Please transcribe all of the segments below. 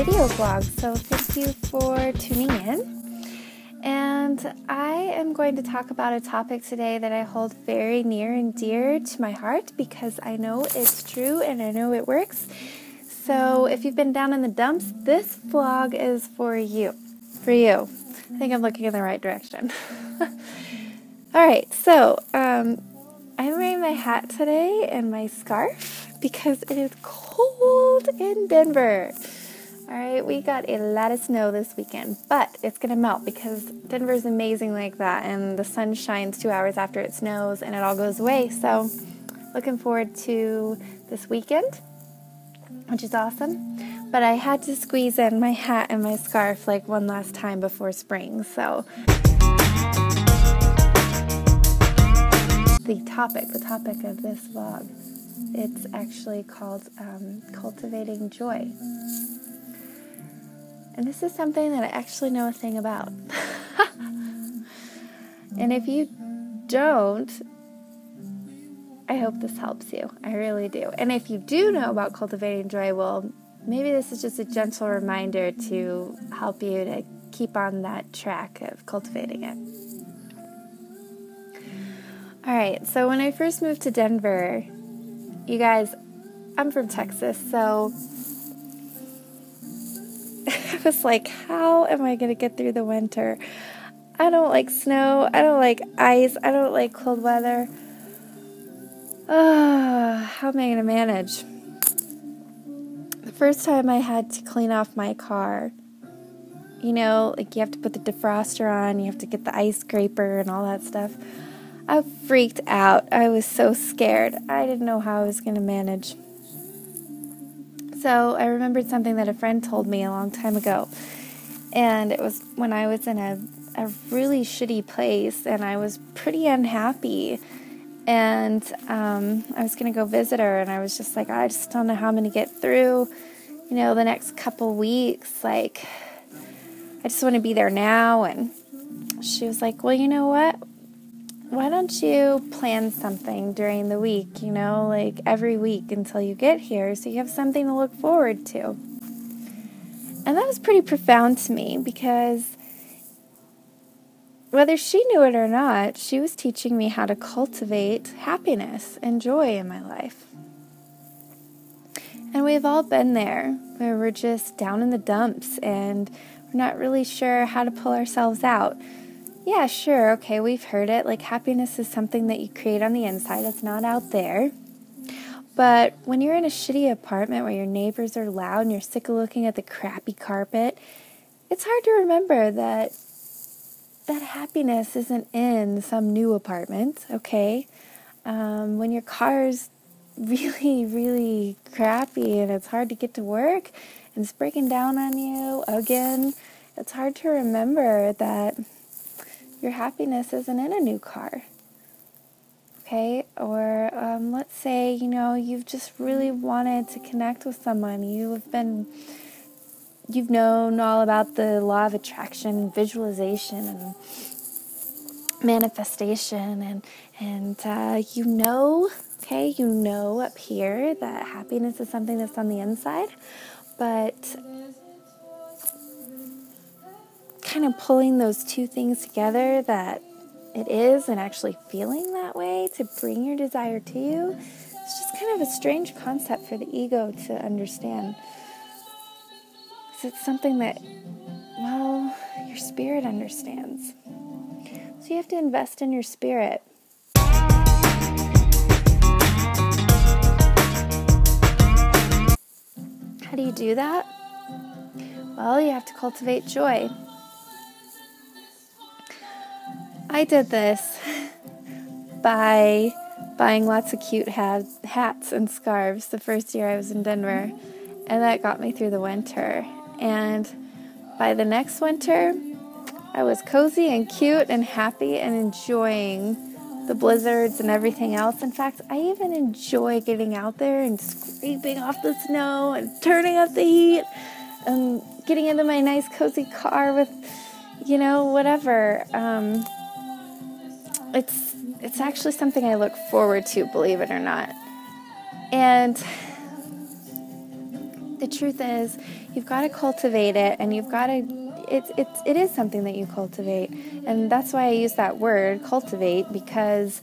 video vlog, so thank you for tuning in. And I am going to talk about a topic today that I hold very near and dear to my heart because I know it's true and I know it works. So if you've been down in the dumps, this vlog is for you. For you. I think I'm looking in the right direction. Alright, so I'm wearing my hat today and my scarf because it is cold in Denver. Alright, we got a lot of snow this weekend, but it's going to melt because Denver's amazing like that, and the sun shines 2 hours after it snows and it all goes away. So looking forward to this weekend, which is awesome. But I had to squeeze in my hat and my scarf like one last time before spring. So the topic of this vlog, it's actually called Cultivating Joy. And this is something that I actually know a thing about. And if you don't, I hope this helps you. I really do. And if you do know about cultivating joy, well, maybe this is just a gentle reminder to help you to keep on that track of cultivating it. Alright, so when I first moved to Denver, you guys, I'm from Texas, so I was like, how am I going to get through the winter? I don't like snow. I don't like ice. I don't like cold weather. How am I going to manage? The first time I had to clean off my car, you know, like you have to put the defroster on, you have to get the ice scraper and all that stuff. I freaked out. I was so scared. I didn't know how I was going to manage. So I remembered something that a friend told me a long time ago, and it was when I was in a really shitty place, and I was pretty unhappy, and I was going to go visit her, and I was just like, I just don't know how I'm going to get through, you know, the next couple weeks, like, I just want to be there now. And she was like, well, you know what? Why don't you plan something during the week, you know, like every week until you get here so you have something to look forward to. And that was pretty profound to me because whether she knew it or not, she was teaching me how to cultivate happiness and joy in my life. And we've all been there where we're just down in the dumps and we're not really sure how to pull ourselves out. Yeah, sure, okay, we've heard it. Like, happiness is something that you create on the inside. It's not out there. But when you're in a shitty apartment where your neighbors are loud and you're sick of looking at the crappy carpet, it's hard to remember that happiness isn't in some new apartment, okay? When your car's really, really crappy and it's hard to get to work and it's breaking down on you again, it's hard to remember that your happiness isn't in a new car, okay? Or let's say, you know, you've just really wanted to connect with someone. You've known all about the law of attraction, visualization, and manifestation, and you know up here that happiness is something that's on the inside, but kind of pulling those two things together, that it is, and actually feeling that way to bring your desire to you, it's just kind of a strange concept for the ego to understand. So it's something that, well, your spirit understands. So you have to invest in your spirit. How do you do that? Well, you have to cultivate joy. I did this by buying lots of cute hats and scarves the first year I was in Denver, and that got me through the winter. And by the next winter, I was cozy and cute and happy and enjoying the blizzards and everything else. In fact, I even enjoy getting out there and scraping off the snow and turning up the heat and getting into my nice cozy car with, you know, whatever. It's actually something I look forward to, believe it or not. And The truth is, you've got to cultivate it, and you've got to, it is something that you cultivate. And that's why I use that word, cultivate, because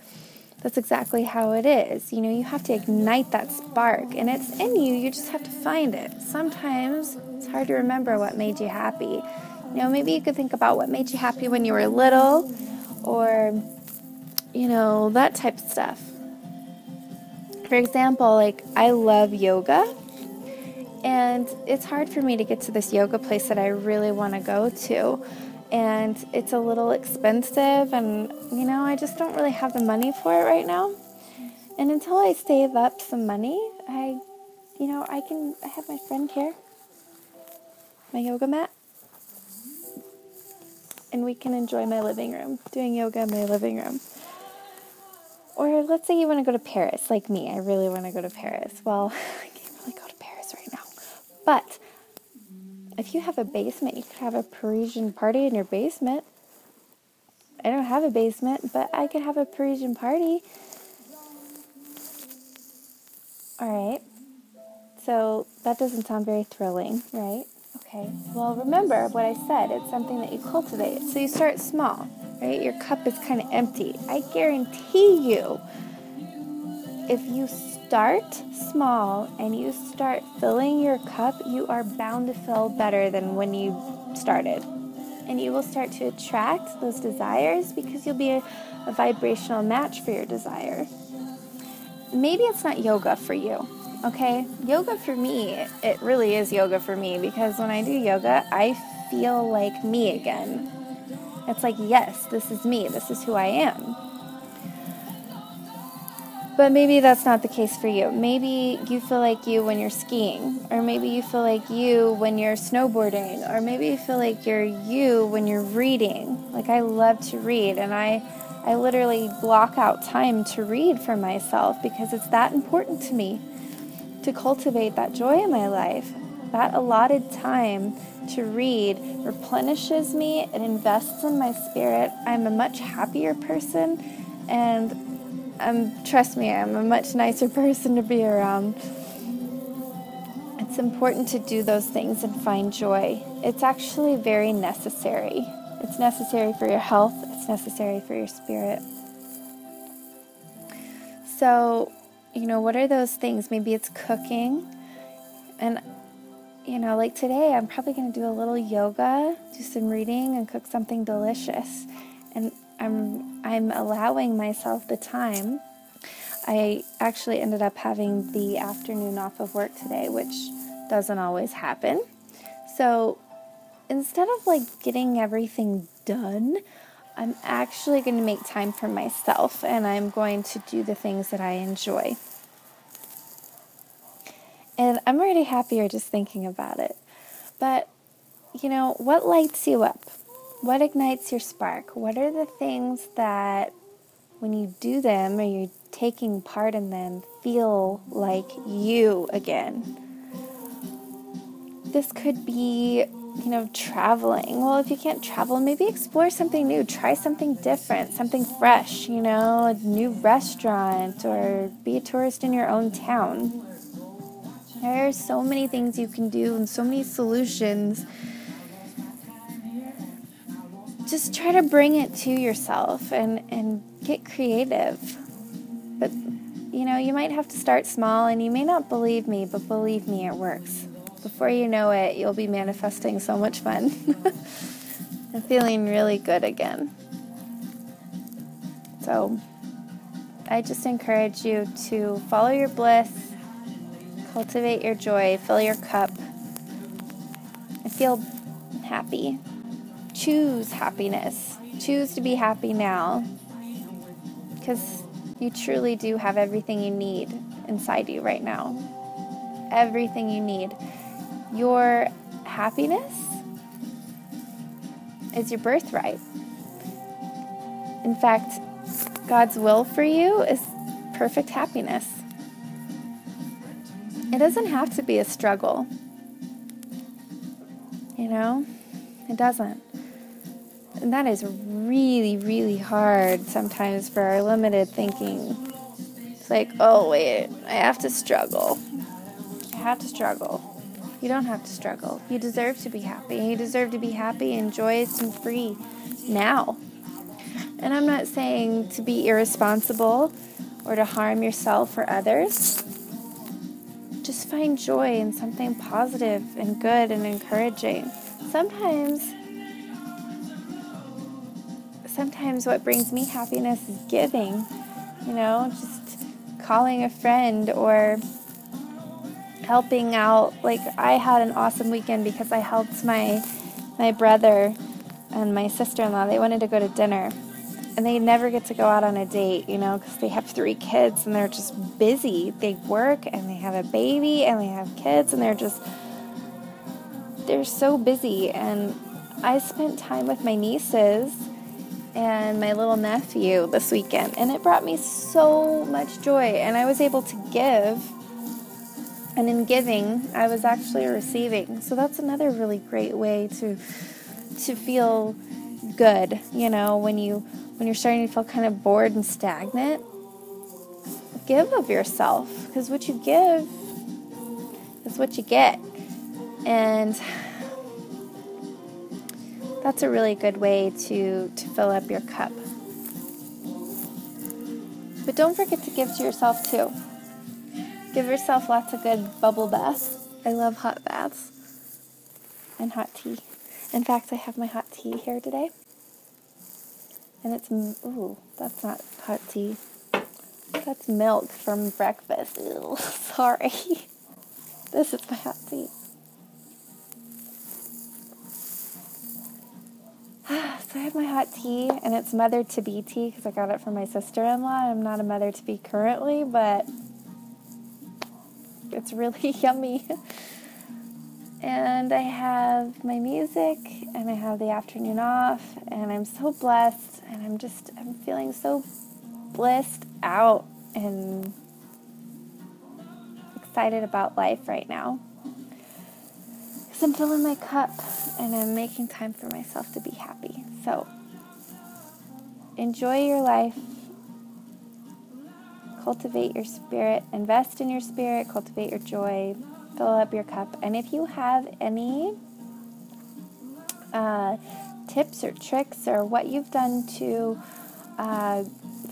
that's exactly how it is. You know, you have to ignite that spark, and it's in you. You just have to find it. Sometimes it's hard to remember what made you happy. You know, maybe you could think about what made you happy when you were little, or, you know, that type of stuff. For example, like, I love yoga, and it's hard for me to get to this yoga place that I really want to go to. And it's a little expensive, and, you know, I just don't really have the money for it right now. And until I save up some money, I have my friend here, my yoga mat, and we can enjoy my living room, doing yoga in my living room. Or let's say you want to go to Paris, like me. I really want to go to Paris. Well, I can't really go to Paris right now. But if you have a basement, you could have a Parisian party in your basement. I don't have a basement, but I could have a Parisian party. All right. So that doesn't sound very thrilling, right? Okay. Well, remember what I said. It's something that you cultivate. So you start small, right? Your cup is kind of empty. I guarantee you, if you start small and you start filling your cup, you are bound to fill better than when you started. And you will start to attract those desires because you'll be a vibrational match for your desire. Maybe it's not yoga for you, okay? Yoga for me, it really is yoga for me, because when I do yoga, I feel like me again. It's like, yes, this is me. This is who I am. But maybe that's not the case for you. Maybe you feel like you when you're skiing, or maybe you feel like you when you're snowboarding, or maybe you feel like you're you when you're reading. Like, I love to read, and I literally block out time to read for myself because it's that important to me to cultivate that joy in my life. That allotted time to read replenishes me, it invests in my spirit. I'm a much happier person, and trust me, I'm a much nicer person to be around. It's important to do those things and find joy. It's actually very necessary. It's necessary for your health. It's necessary for your spirit. So, you know, what are those things? Maybe it's cooking. And, you know, like today, I'm probably going to do a little yoga, do some reading, and cook something delicious. And I'm allowing myself the time. I actually ended up having the afternoon off of work today, which doesn't always happen. So instead of like getting everything done, I'm actually going to make time for myself, and I'm going to do the things that I enjoy. And I'm already happier just thinking about it. But, you know, what lights you up? What ignites your spark? What are the things that when you do them or you're taking part in them feel like you again? This could be, you know, traveling. Well, if you can't travel, maybe explore something new. Try something different, something fresh, you know, a new restaurant, or be a tourist in your own town. There are so many things you can do and so many solutions. Just try to bring it to yourself and get creative. But, you know, you might have to start small, and you may not believe me, but believe me, it works. Before you know it, you'll be manifesting so much fun and feeling really good again. So I just encourage you to follow your bliss, cultivate your joy, fill your cup, and feel happy. Choose happiness. Choose to be happy now, because you truly do have everything you need inside you right now. Everything you need. Your happiness is your birthright. In fact, God's will for you is perfect happiness. It doesn't have to be a struggle. You know? It doesn't. And that is really, really hard sometimes for our limited thinking. It's like, oh, wait, I have to struggle. I have to struggle. You don't have to struggle. You deserve to be happy. You deserve to be happy and joyous and free now. And I'm not saying to be irresponsible or to harm yourself or others. Just find joy in something positive and good and encouraging. Sometimes what brings me happiness is giving, just calling a friend or helping out. Like, I had an awesome weekend because I helped my brother and my sister-in-law. They wanted to go to dinner, and they never get to go out on a date, because they have 3 kids, and they're just busy. They work, and they have a baby, and they have kids, and they're so busy. And I spent time with my nieces and my little nephew this weekend, and it brought me so much joy, and I was able to give, and in giving, I was actually receiving. So that's another really great way to feel good, when you're starting to feel kind of bored and stagnant. Give of yourself, because what you give is what you get, and that's a really good way to fill up your cup. But don't forget to give to yourself too. Give yourself lots of good bubble baths. I love hot baths and hot tea. In fact, I have my hot tea here today. And that's not hot tea. That's milk from breakfast. Ew, sorry. This is my hot tea. So I have my hot tea, and it's mother-to-be tea because I got it from my sister-in-law. I'm not a mother-to-be currently, but it's really yummy. And I have my music, and I have the afternoon off, and I'm so blessed, and I'm feeling so blissed out and excited about life right now. Because I'm filling my cup, and I'm making time for myself to be happy. So, enjoy your life. Cultivate your spirit. Invest in your spirit. Cultivate your joy. Fill up your cup. And if you have any tips or tricks or what you've done to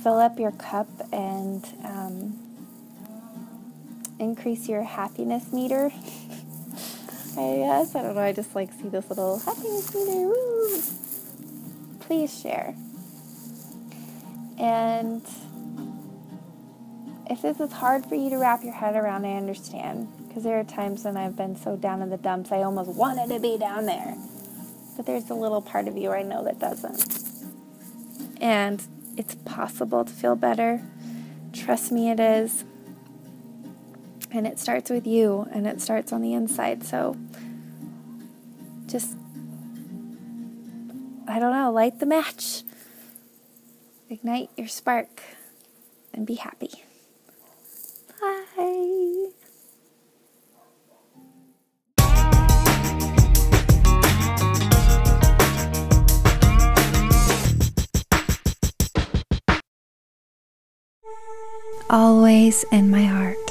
fill up your cup and increase your happiness meter, I don't know, I just see this little happiness meter, woo! Please share. And if this is hard for you to wrap your head around, I understand. Because there are times when I've been so down in the dumps, I almost wanted to be down there. But there's a little part of you I know that doesn't. And it's possible to feel better. Trust me, it is. And it starts with you, and it starts on the inside. So just, light the match. Ignite your spark and be happy. Bye. Always in my heart.